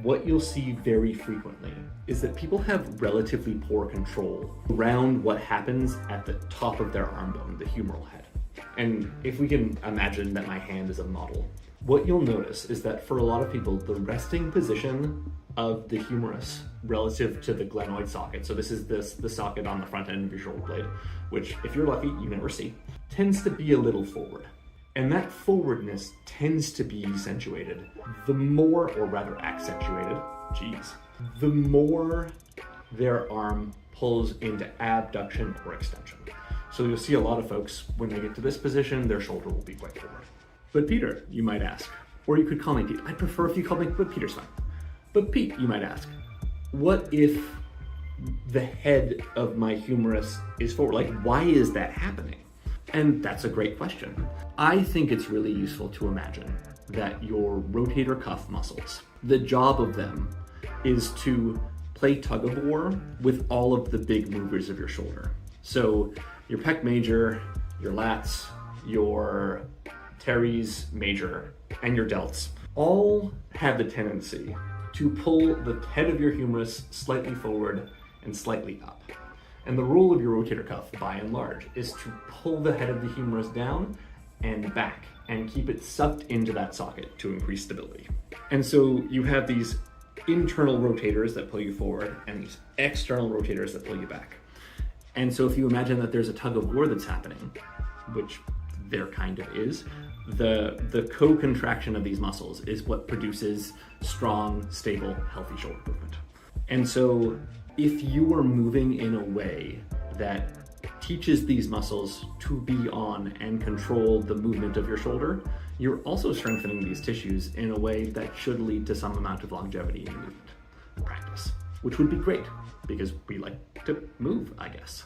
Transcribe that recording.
what you'll see very frequently is that people have relatively poor control around what happens at the top of their arm bone, the humeral head. And if we can imagine that my hand is a model, what you'll notice is that for a lot of people, the resting position of the humerus relative to the glenoid socket, so this is the socket on the front end of your shoulder blade, which if you're lucky, you never see, tends to be a little forward. And that forwardness tends to be accentuated the more, or rather accentuated, the more their arm pulls into abduction or extension. So you'll see a lot of folks, when they get to this position, their shoulder will be quite forward. But Peter, you might ask, or you could call me Pete. I'd prefer if you called me, but Peter's fine. But Pete, you might ask, what if the head of my humerus is forward? Like, why is that happening? And that's a great question. I think it's really useful to imagine that your rotator cuff muscles, the job of them is to play tug-of-war with all of the big movers of your shoulder. So your pec major, your lats, your teres major, and your delts all have the tendency to pull the head of your humerus slightly forward and slightly up. And the role of your rotator cuff, by and large, is to pull the head of the humerus down and back and keep it sucked into that socket to increase stability. And so you have these internal rotators that pull you forward and these external rotators that pull you back. And so if you imagine that there's a tug of war that's happening, which there kind of is, the co-contraction of these muscles is what produces strong, stable, healthy shoulder movement. And so if you are moving in a way that teaches these muscles to be on and control the movement of your shoulder, you're also strengthening these tissues in a way that should lead to some amount of longevity in movement and practice, which would be great because we like to move, I guess.